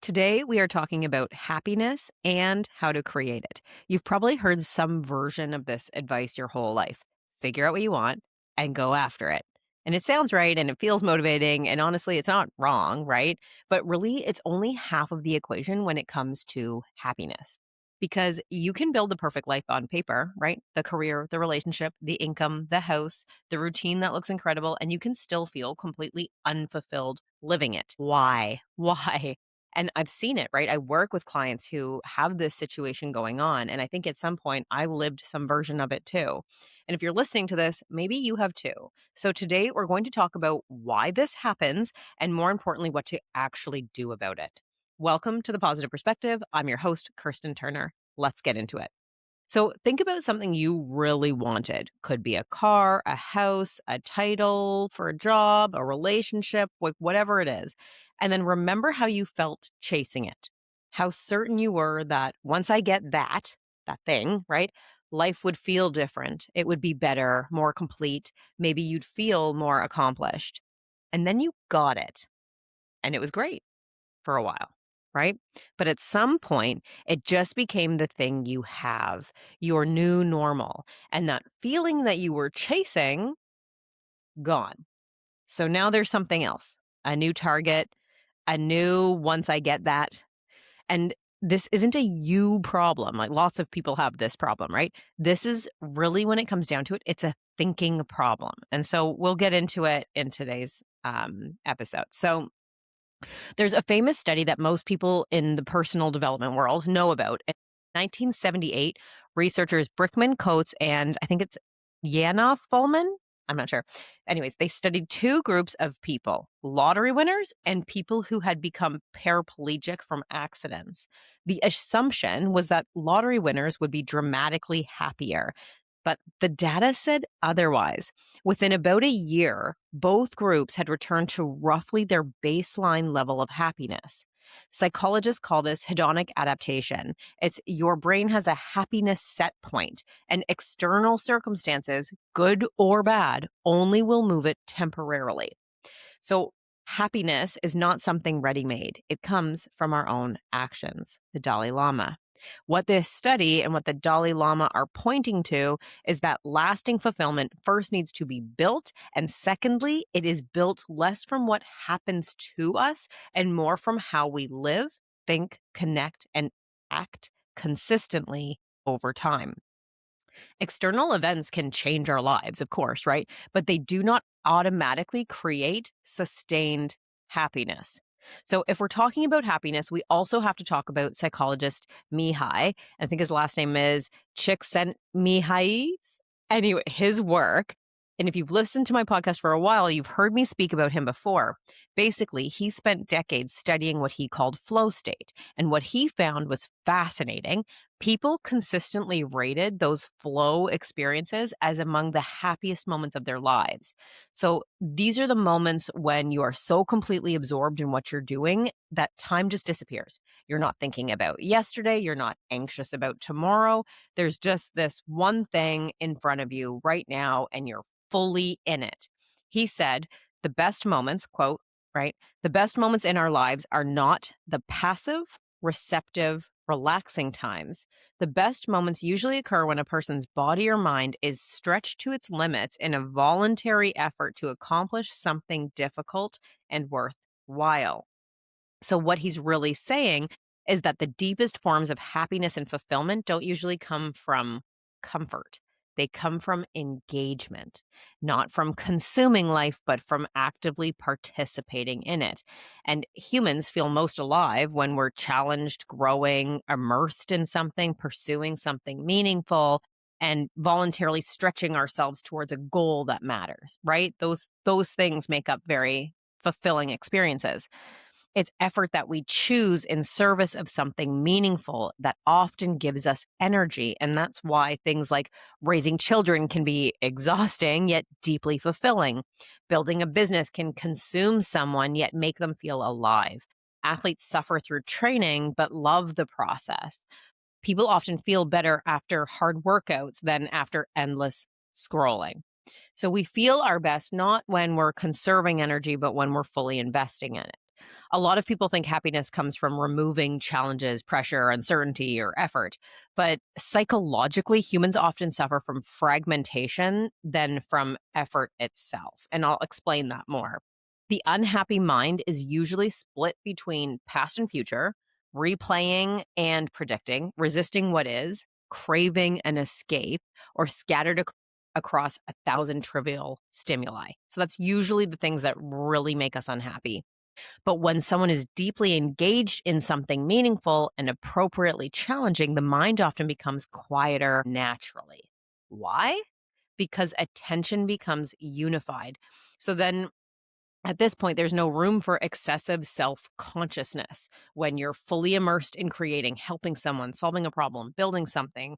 Today, we are talking about happiness and how to create it. You've probably heard some version of this advice your whole life. Figure out what you want and go after it. And it sounds right and it feels motivating. And honestly, it's not wrong, right? But really, it's only half of the equation when it comes to happiness. Because you can build the perfect life on paper, right? The career, the relationship, the income, the house, the routine that looks incredible, and you can still feel completely unfulfilled living it. Why? Why? And I've seen it, right? I work with clients who have this situation going on. And I think at some point I lived some version of it too. And if you're listening to this, maybe you have too. So today we're going to talk about why this happens and more importantly, what to actually do about it. Welcome to The Positive Perspective. I'm your host, Kirstin Turner. Let's get into it. So think about something you really wanted. Could be a car, a house, a title for a job, a relationship, whatever it is. And then remember how you felt chasing it. How certain you were that once I get that thing, right? Life would feel different. It would be better, more complete. Maybe you'd feel more accomplished. And then you got it. And it was great for a while, right? But at some point, it just became the thing you have, your new normal. And that feeling that you were chasing, gone. So now there's something else, a new target, a new once I get that. And this isn't a you problem. Like lots of people have this problem, right? This is really, when it comes down to it, it's a thinking problem. And so we'll get into it in today's episode. So there's a famous study that most people in the personal development world know about. In 1978, researchers Brickman Coates and I think it's Yanoff Bowman. I'm not sure. Anyways, they studied two groups of people, lottery winners and people who had become paraplegic from accidents. The assumption was that lottery winners would be dramatically happier. But the data said otherwise. Within about a year, both groups had returned to roughly their baseline level of happiness. Psychologists call this hedonic adaptation. It's your brain has a happiness set point, and external circumstances, good or bad, only will move it temporarily. So happiness is not something ready-made. It comes from our own actions. The Dalai Lama. What this study and what the Dalai Lama are pointing to is that lasting fulfillment first needs to be built. And secondly, it is built less from what happens to us and more from how we live, think, connect, and act consistently over time. External events can change our lives, of course, right? But they do not automatically create sustained happiness. So if we're talking about happiness, we also have to talk about psychologist Mihai. I think his last name is Csikszentmihalyi. Anyway, his work. And if you've listened to my podcast for a while, you've heard me speak about him before. Basically, he spent decades studying what he called flow state. And what he found was fascinating. People consistently rated those flow experiences as among the happiest moments of their lives. So these are the moments when you are so completely absorbed in what you're doing that time just disappears. You're not thinking about yesterday. You're not anxious about tomorrow. There's just this one thing in front of you right now, and you're fully in it. He said, the best moments, quote, right? The best moments in our lives are not the passive, receptive, relaxing times. The best moments usually occur when a person's body or mind is stretched to its limits in a voluntary effort to accomplish something difficult and worthwhile. So what he's really saying is that the deepest forms of happiness and fulfillment don't usually come from comfort. They come from engagement, not from consuming life, but from actively participating in it. And humans feel most alive when we're challenged, growing, immersed in something, pursuing something meaningful, and voluntarily stretching ourselves towards a goal that matters, right? Those things make up very fulfilling experiences. It's effort that we choose in service of something meaningful that often gives us energy. And that's why things like raising children can be exhausting, yet deeply fulfilling. Building a business can consume someone, yet make them feel alive. Athletes suffer through training, but love the process. People often feel better after hard workouts than after endless scrolling. So we feel our best not when we're conserving energy, but when we're fully investing in it. A lot of people think happiness comes from removing challenges, pressure, uncertainty, or effort. But psychologically, humans often suffer from fragmentation than from effort itself. And I'll explain that more. The unhappy mind is usually split between past and future, replaying and predicting, resisting what is, craving an escape, or scattered across a thousand trivial stimuli. So that's usually the things that really make us unhappy. But when someone is deeply engaged in something meaningful and appropriately challenging, the mind often becomes quieter naturally. Why? Because attention becomes unified. So then at this point, there's no room for excessive self consciousness when you're fully immersed in creating, helping someone, solving a problem, building something,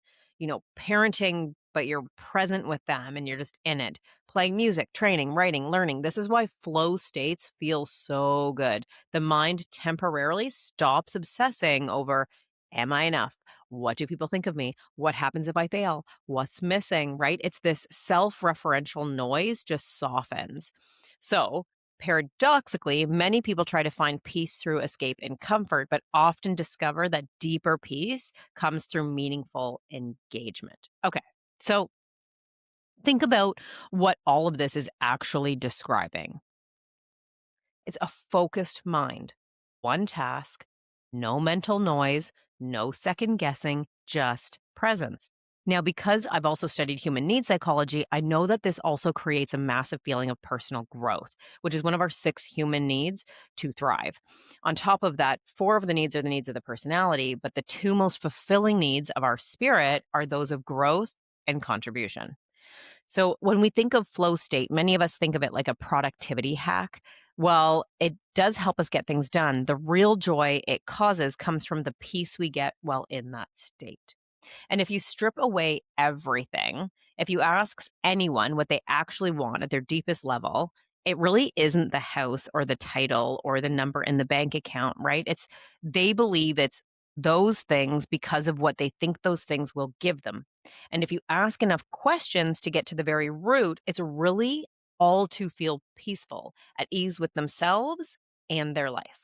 parenting, but you're present with them and you're just in it, playing music, training, writing, learning. This is why flow states feel so good. The mind temporarily stops obsessing over, am I enough? What do people think of me? What happens if I fail? What's missing, right? It's this self referential noise just softens. So, paradoxically, many people try to find peace through escape and comfort, but often discover that deeper peace comes through meaningful engagement. Okay, so think about what all of this is actually describing. It's a focused mind, one task, no mental noise, no second guessing, just presence. Now, because I've also studied human needs psychology, I know that this also creates a massive feeling of personal growth, which is one of our 6 human needs to thrive. On top of that, 4 of the needs are the needs of the personality, but the 2 most fulfilling needs of our spirit are those of growth and contribution. So when we think of flow state, many of us think of it like a productivity hack. Well, it does help us get things done. The real joy it causes comes from the peace we get while in that state. And if you strip away everything, if you ask anyone what they actually want at their deepest level, it really isn't the house or the title or the number in the bank account, right? They believe it's those things because of what they think those things will give them. And if you ask enough questions to get to the very root, it's really all to feel peaceful, at ease with themselves and their life.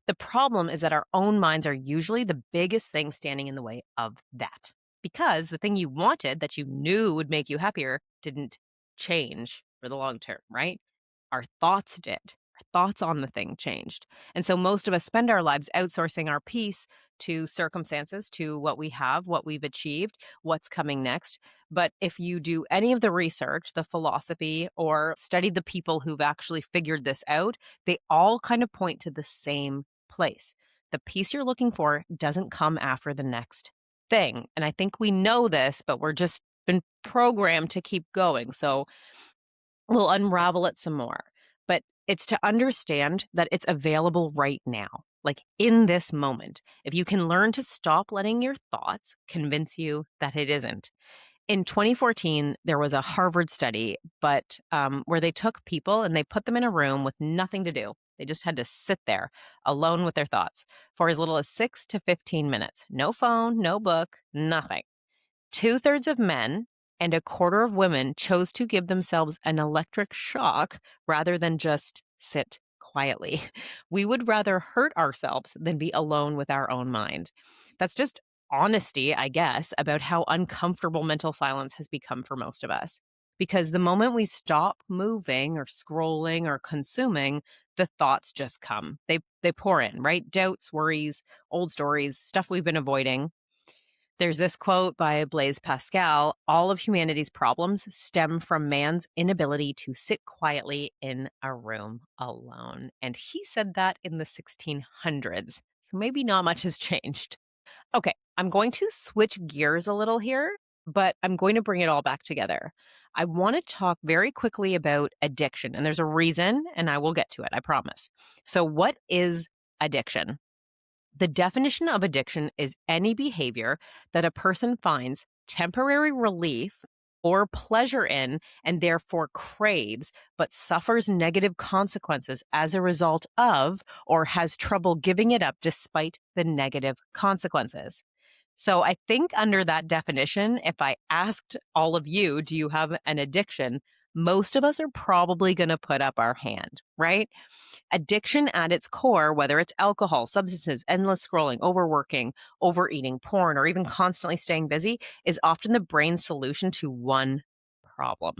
The problem is that our own minds are usually the biggest thing standing in the way of that. Because the thing you wanted that you knew would make you happier didn't change for the long term, right? Our thoughts did. Our thoughts on the thing changed. And so most of us spend our lives outsourcing our peace to circumstances, to what we have, what we've achieved, what's coming next. But if you do any of the research, the philosophy, or study the people who've actually figured this out, they all kind of point to the same place. The peace you're looking for doesn't come after the next thing. And I think we know this, but we're just been programmed to keep going. So we'll unravel it some more. But it's to understand that it's available right now, like in this moment. If you can learn to stop letting your thoughts convince you that it isn't. In 2014, there was a Harvard study, but where they took people and they put them in a room with nothing to do. They just had to sit there alone with their thoughts for as little as 6 to 15 minutes. No phone, no book, nothing. 2/3 of men and a quarter of women chose to give themselves an electric shock rather than just sit quietly. We would rather hurt ourselves than be alone with our own mind. That's just honesty, I guess, about how uncomfortable mental silence has become for most of us. Because the moment we stop moving or scrolling or consuming, the thoughts just come. They pour in, right? Doubts, worries, old stories, stuff we've been avoiding. There's this quote by Blaise Pascal: all of humanity's problems stem from man's inability to sit quietly in a room alone. And he said that in the 1600s. So maybe not much has changed. Okay, I'm going to switch gears a little here, but I'm going to bring it all back together. I want to talk very quickly about addiction, and there's a reason, and I will get to it, I promise. So, what is addiction? The definition of addiction is any behavior that a person finds temporary relief or pleasure in and therefore craves, but suffers negative consequences as a result of or has trouble giving it up despite the negative consequences. So I think under that definition, if I asked all of you, do you have an addiction? most of us are probably going to put up our hand, right? Addiction at its core, whether it's alcohol, substances, endless scrolling, overworking, overeating, porn, or even constantly staying busy, is often the brain's solution to one problem.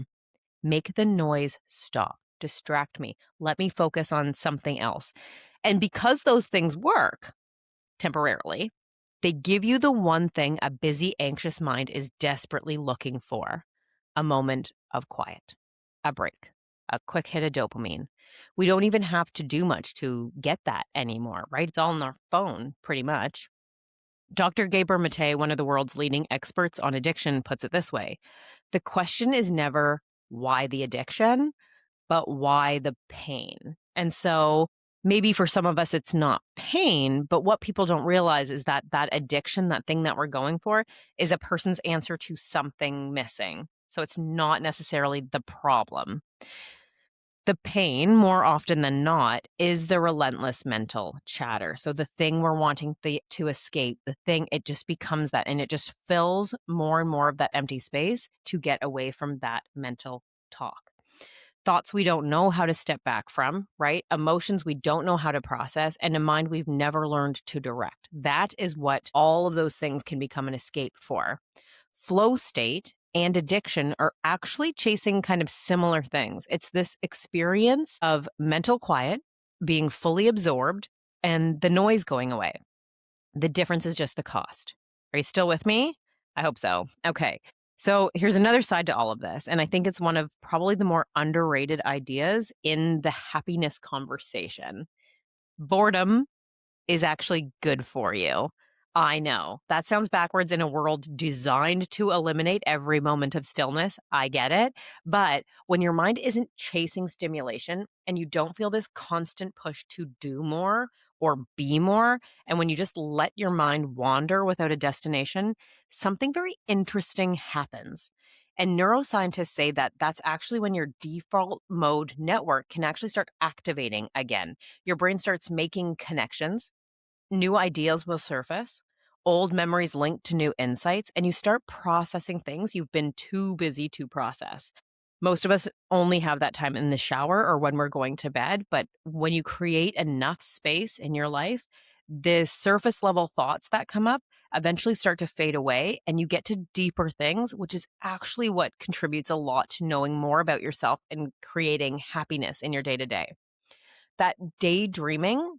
Make the noise stop, distract me, let me focus on something else. And because those things work temporarily, they give you the one thing a busy, anxious mind is desperately looking for: a moment of quiet, a break, a quick hit of dopamine. We don't even have to do much to get that anymore, right? It's all on our phone, pretty much. Dr. Gabor Mate, one of the world's leading experts on addiction, puts it this way: the question is never why the addiction, but why the pain? And so maybe for some of us, it's not pain, but what people don't realize is that that addiction, that thing that we're going for, is a person's answer to something missing. So it's not necessarily the problem. The pain, more often than not, is the relentless mental chatter. So the thing we're wanting to escape, the thing, it just becomes that, and it just fills more and more of that empty space to get away from that mental talk. Thoughts we don't know how to step back from, right? Emotions we don't know how to process, and a mind we've never learned to direct. That is what all of those things can become an escape for. Flow state and addiction are actually chasing kind of similar things. It's this experience of mental quiet, being fully absorbed, and the noise going away. The difference is just the cost. Are you still with me? I hope so. Okay. So here's another side to all of this. And I think it's one of probably the more underrated ideas in the happiness conversation. Boredom is actually good for you. I know that sounds backwards in a world designed to eliminate every moment of stillness. I get it. But when your mind isn't chasing stimulation and you don't feel this constant push to do more or be more, and when you just let your mind wander without a destination, something very interesting happens. And neuroscientists say that that's actually when your default mode network can actually start activating again. Your brain starts making connections, new ideas will surface, old memories link to new insights, and you start processing things you've been too busy to process. Most of us only have that time in the shower or when we're going to bed, but when you create enough space in your life, the surface level thoughts that come up eventually start to fade away, and you get to deeper things, which is actually what contributes a lot to knowing more about yourself and creating happiness in your day to day. That daydreaming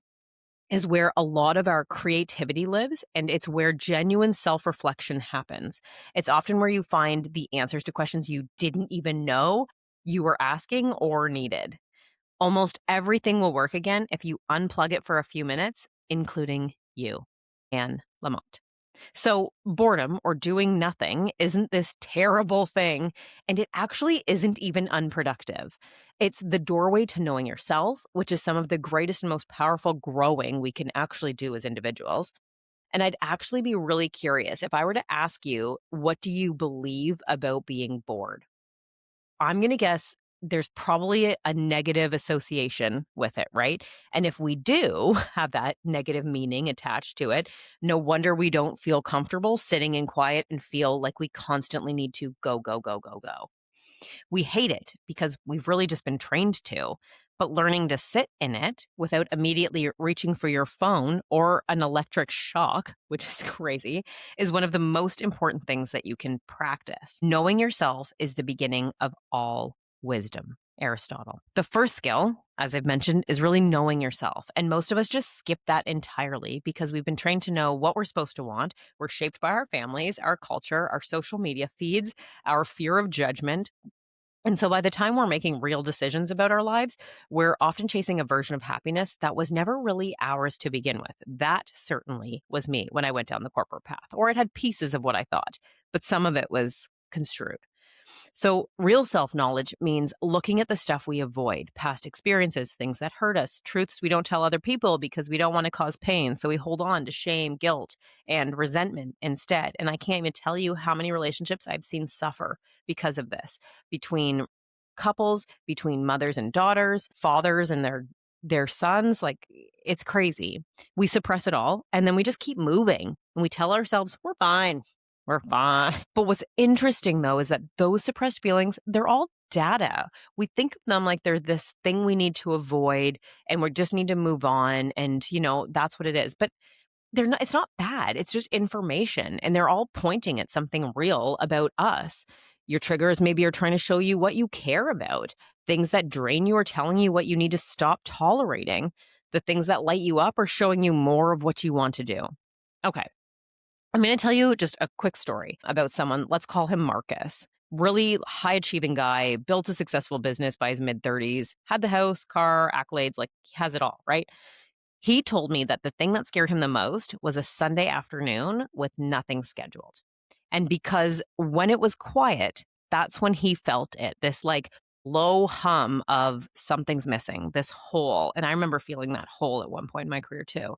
is where a lot of our creativity lives, and it's where genuine self-reflection happens. It's often where you find the answers to questions you didn't even know you were asking or needed. Almost everything will work again if you unplug it for a few minutes, including you. Anne Lamott. So, boredom or doing nothing isn't this terrible thing, and it actually isn't even unproductive. It's the doorway to knowing yourself, which is some of the greatest and most powerful growing we can actually do as individuals. And I'd actually be really curious if I were to ask you, what do you believe about being bored? I'm going to guess there's probably a negative association with it, right? And if we do have that negative meaning attached to it, no wonder we don't feel comfortable sitting in quiet and feel like we constantly need to go, go, go, go, go. We hate it because we've really just been trained to. But learning to sit in it without immediately reaching for your phone or an electric shock, which is crazy, is one of the most important things that you can practice. Knowing yourself is the beginning of all wisdom. Aristotle. The first skill, as I've mentioned, is really knowing yourself. And most of us just skip that entirely because we've been trained to know what we're supposed to want. We're shaped by our families, our culture, our social media feeds, our fear of judgment. And so by the time we're making real decisions about our lives, we're often chasing a version of happiness that was never really ours to begin with. That certainly was me when I went down the corporate path, or it had pieces of what I thought, but some of it was construed. So, real self knowledge means looking at the stuff we avoid, past experiences, things that hurt us, truths we don't tell other people because we don't want to cause pain. So, we hold on to shame, guilt, and resentment instead. And I can't even tell you how many relationships I've seen suffer because of this, between couples, between mothers and daughters, fathers and their sons. Like, it's crazy. We suppress it all and then we just keep moving and we tell ourselves we're fine. We're fine. But what's interesting though is that those suppressed feelings, they're all data. We think of them like they're this thing we need to avoid and we just need to move on. And, that's what it is. But they're not, it's not bad. It's just information and they're all pointing at something real about us. Your triggers maybe are trying to show you what you care about. Things that drain you are telling you what you need to stop tolerating. The things that light you up are showing you more of what you want to do. Okay. I'm going to tell you just a quick story about someone. Let's call him Marcus. Really high achieving guy, built a successful business by his mid 30s, had the house, car, accolades, like he has it all, right? He told me that the thing that scared him the most was a Sunday afternoon with nothing scheduled. And because when it was quiet, that's when he felt it, this like low hum of something's missing, this hole. And I remember feeling that hole at one point in my career too.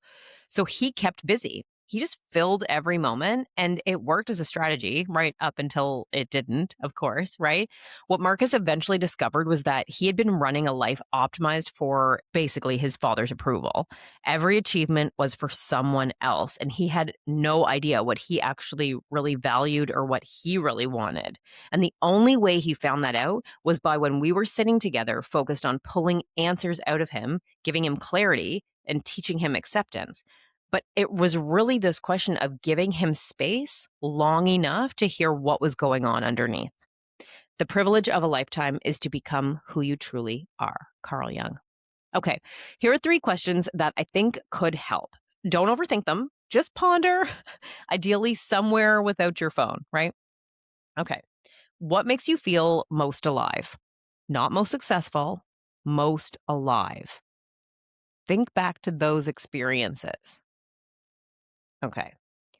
So he kept busy. He just filled every moment and it worked as a strategy right up until it didn't, of course, right? What Marcus eventually discovered was that he had been running a life optimized for basically his father's approval. Every achievement was for someone else, and he had no idea what he actually really valued or what he really wanted. And the only way he found that out was by when we were sitting together, focused on pulling answers out of him, giving him clarity, and teaching him acceptance. But it was really this question of giving him space long enough to hear what was going on underneath. The privilege of a lifetime is to become who you truly are. Carl Jung. Okay, here are 3 questions that I think could help. Don't overthink them. Just ponder, ideally somewhere without your phone, right? Okay. What makes you feel most alive? Not most successful, most alive. Think back to those experiences. Okay.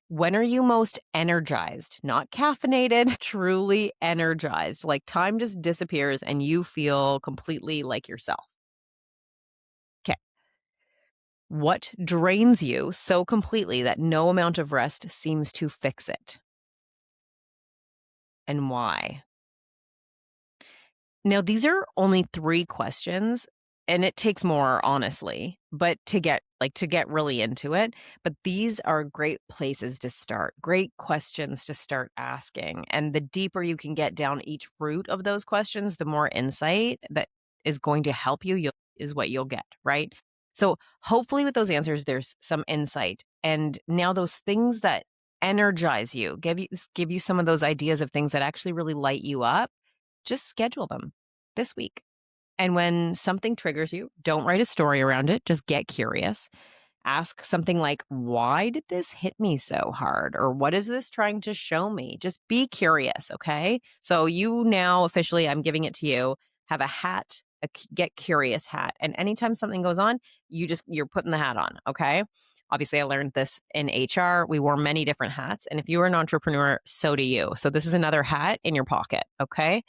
When are you most energized? Not caffeinated, truly energized. Like time just disappears and you feel completely like yourself. Okay. What drains you so completely that no amount of rest seems to fix it? And why? Now, these are only 3 questions, and it takes more, honestly, but to get really into it. But these are great places to start, great questions to start asking. And the deeper you can get down each root of those questions, the more insight that is going to help you is what you'll get, right? So hopefully with those answers, there's some insight. And now those things that energize you, give you some of those ideas of things that actually really light you up, just schedule them this week. And when something triggers you, don't write a story around it. Just get curious. Ask something like, why did this hit me so hard? Or what is this trying to show me? Just be curious, okay? So you now officially, I'm giving it to you, have a hat, get curious hat. And anytime something goes on, you're putting the hat on, okay? Obviously, I learned this in HR. We wore many different hats. And if you are an entrepreneur, so do you. So this is another hat in your pocket, okay?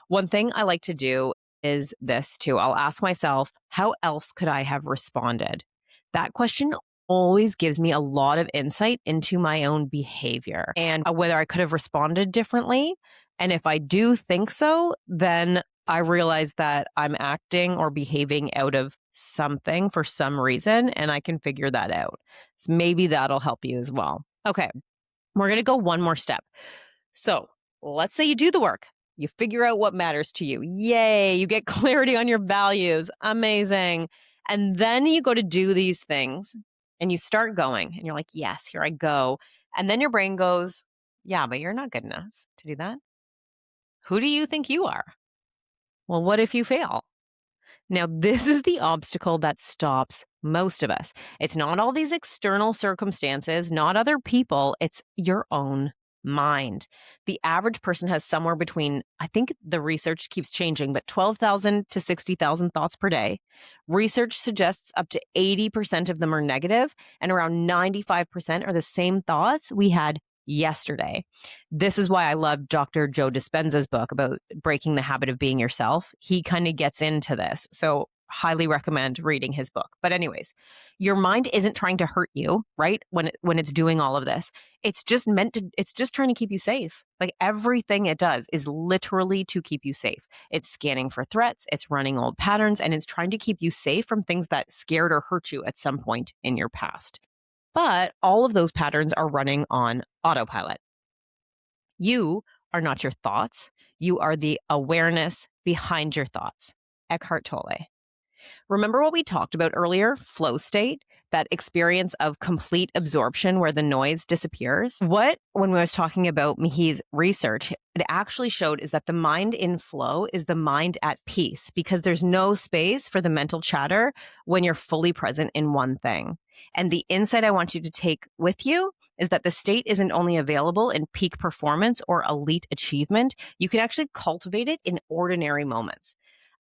One thing I like to do is this too. I'll ask myself, how else could I have responded? That question always gives me a lot of insight into my own behavior and whether I could have responded differently. And if I do think so, then I realize that I'm acting or behaving out of something for some reason, and I can figure that out. So maybe that'll help you as well. Okay, we're going to go one more step. So let's say you do the work. You figure out what matters to you. Yay, you get clarity on your values. Amazing. And then you go to do these things and you start going and you're like, yes, here I go. And then your brain goes, yeah, but you're not good enough to do that. Who do you think you are? Well, what if you fail? Now, this is the obstacle that stops most of us. It's not all these external circumstances, not other people. It's your own mind. The average person has somewhere between, I think the research keeps changing, but 12,000 to 60,000 thoughts per day. Research suggests up to 80% of them are negative, and around 95% are the same thoughts we had yesterday. This is why I love Dr. Joe Dispenza's book about breaking the habit of being yourself. He kind of gets into this. So highly recommend reading his book. But anyways, your mind isn't trying to hurt you, right? When it's doing all of this, it's just trying to keep you safe. Like everything it does is literally to keep you safe. It's scanning for threats, it's running old patterns, and it's trying to keep you safe from things that scared or hurt you at some point in your past. But all of those patterns are running on autopilot. You are not your thoughts. You are the awareness behind your thoughts. Eckhart Tolle. Remember what we talked about earlier? Flow state, that experience of complete absorption where the noise disappears. When we was talking about Mihi's research, it actually showed is that the mind in flow is the mind at peace because there's no space for the mental chatter when you're fully present in one thing. And the insight I want you to take with you is that the state isn't only available in peak performance or elite achievement, you can actually cultivate it in ordinary moments.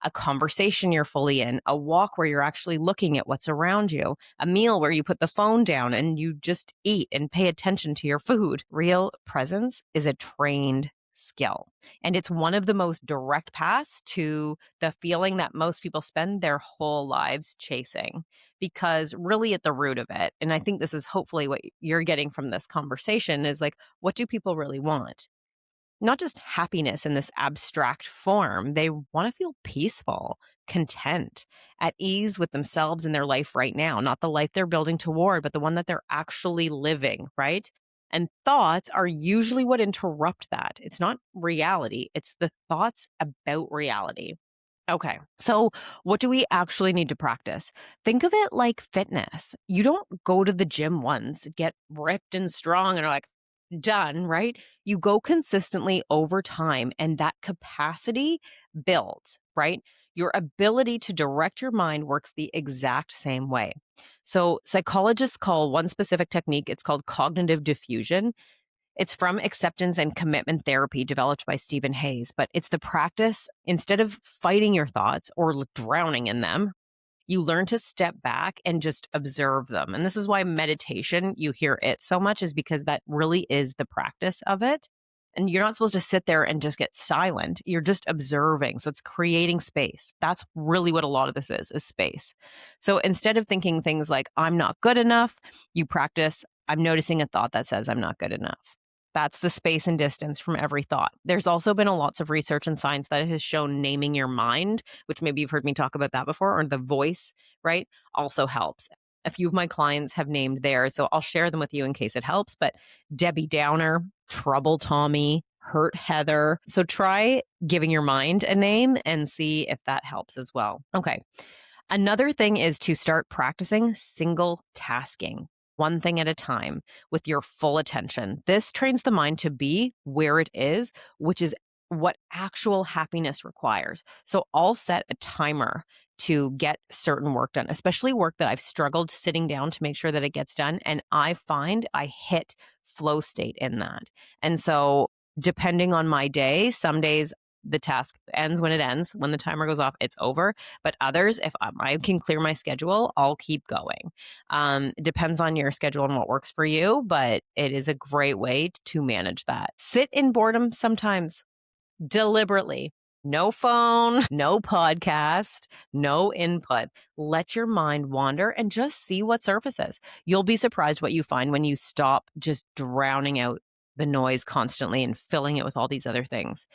A conversation you're fully in, a walk where you're actually looking at what's around you, a meal where you put the phone down and you just eat and pay attention to your food. Real presence is a trained skill. And it's one of the most direct paths to the feeling that most people spend their whole lives chasing. Because really at the root of it, and I think this is hopefully what you're getting from this conversation, is like, what do people really want? Not just happiness in this abstract form. They want to feel peaceful, content, at ease with themselves and their life right now, not the life they're building toward, but the one that they're actually living, right? And thoughts are usually what interrupt that. It's not reality, it's the thoughts about reality. Okay. So, what do we actually need to practice? Think of it like fitness. You don't go to the gym once, get ripped and strong, and are like, done, right? You go consistently over time, and that capacity builds, right? Your ability to direct your mind works the exact same way. So, psychologists call one specific technique, it's called cognitive diffusion. It's from acceptance and commitment therapy developed by Stephen Hayes, but it's the practice instead of fighting your thoughts or drowning in them. You learn to step back and just observe them. And this is why meditation, you hear it so much, is because that really is the practice of it. And you're not supposed to sit there and just get silent. You're just observing. So it's creating space. That's really what a lot of this is space. So instead of thinking things like, I'm not good enough, you practice, I'm noticing a thought that says I'm not good enough. That's the space and distance from every thought. There's also been lots of research and science that has shown naming your mind, which maybe you've heard me talk about that before, or the voice, right, also helps. A few of my clients have named theirs, so I'll share them with you in case it helps. But Debbie Downer, Trouble Tommy, Hurt Heather. So try giving your mind a name and see if that helps as well. Okay. Another thing is to start practicing single tasking, one thing at a time with your full attention. This trains the mind to be where it is, which is what actual happiness requires. So I'll set a timer to get certain work done, especially work that I've struggled sitting down to make sure that it gets done. And I find I hit flow state in that. And so depending on my day, some days the task ends when it ends. When the timer goes off, it's over. But others, if I can clear my schedule, I'll keep going. It depends on your schedule and what works for you, but it is a great way to manage that. Sit in boredom sometimes, deliberately. No phone, no podcast, no input. Let your mind wander and just see what surfaces. You'll be surprised what you find when you stop just drowning out the noise constantly and filling it with all these other things.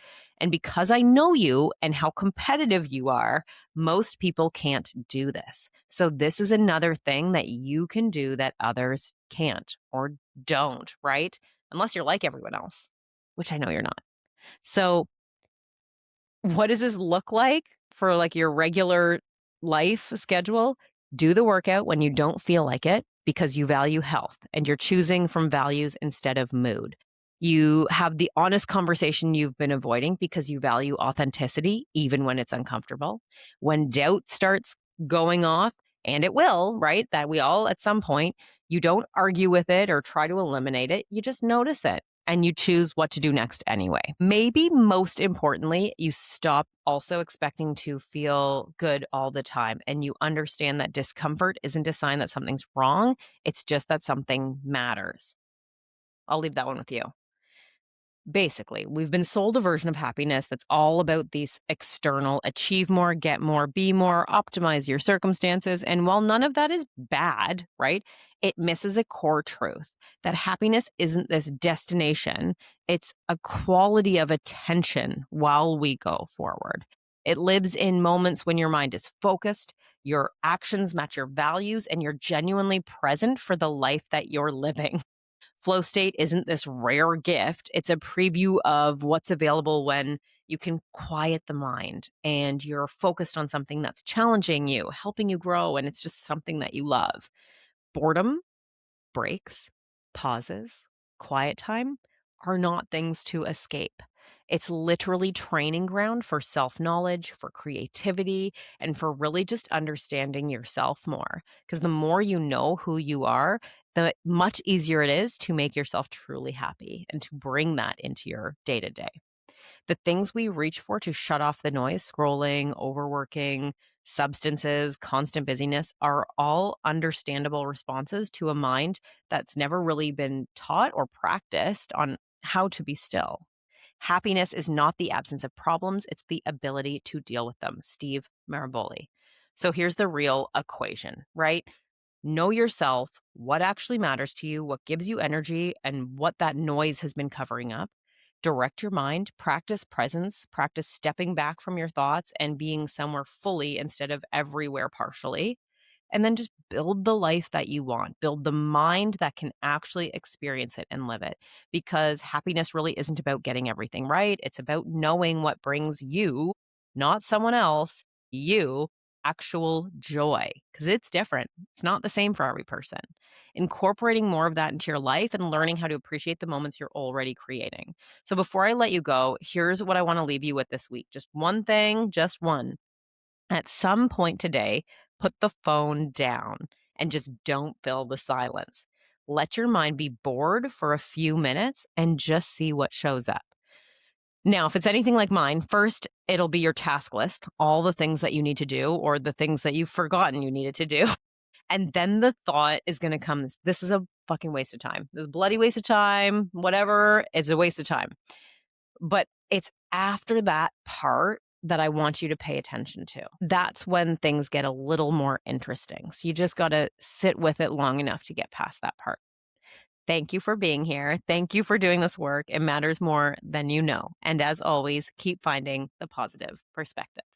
And because I know you and how competitive you are, most people can't do this. So this is another thing that you can do that others can't or don't, right? Unless you're like everyone else, which I know you're not. So what does this look like for like your regular life schedule? Do the workout when you don't feel like it because you value health and you're choosing from values instead of mood. You have the honest conversation you've been avoiding because you value authenticity, even when it's uncomfortable. When doubt starts going off, and it will, right? That we all at some point, you don't argue with it or try to eliminate it. You just notice it and you choose what to do next anyway. Maybe most importantly, you stop also expecting to feel good all the time and you understand that discomfort isn't a sign that something's wrong. It's just that something matters. I'll leave that one with you. Basically, we've been sold a version of happiness that's all about these external achieve more, get more, be more, optimize your circumstances. And while none of that is bad, right, it misses a core truth that happiness isn't this destination. It's a quality of attention while we go forward. It lives in moments when your mind is focused, your actions match your values, and you're genuinely present for the life that you're living. Flow state isn't this rare gift, it's a preview of what's available when you can quiet the mind and you're focused on something that's challenging you, helping you grow, and it's just something that you love. Boredom, breaks, pauses, quiet time are not things to escape. It's literally training ground for self knowledge, for creativity, and for really just understanding yourself more. Because the more you know who you are, the much easier it is to make yourself truly happy and to bring that into your day to day. The things we reach for to shut off the noise, scrolling, overworking, substances, constant busyness, are all understandable responses to a mind that's never really been taught or practiced on how to be still. Happiness is not the absence of problems, it's the ability to deal with them. Steve Maraboli. So here's the real equation, right? Know yourself, what actually matters to you, what gives you energy, and what that noise has been covering up. Direct your mind, practice presence, practice stepping back from your thoughts and being somewhere fully instead of everywhere partially. And then just build the life that you want, build the mind that can actually experience it and live it. Because happiness really isn't about getting everything right. It's about knowing what brings you, not someone else, you, actual joy. Because it's different. It's not the same for every person. Incorporating more of that into your life and learning how to appreciate the moments you're already creating. So before I let you go, here's what I want to leave you with this week. Just one thing, just one. At some point today, put the phone down and just don't fill the silence. Let your mind be bored for a few minutes and just see what shows up. Now, if it's anything like mine, first it'll be your task list, all the things that you need to do or the things that you've forgotten you needed to do. And then the thought is going to come, this is a fucking waste of time. This is a bloody waste of time, whatever. It's a waste of time. But it's after that part that I want you to pay attention to. That's when things get a little more interesting. So you just got to sit with it long enough to get past that part. Thank you for being here. Thank you for doing this work. It matters more than you know. And as always, keep finding the positive perspective.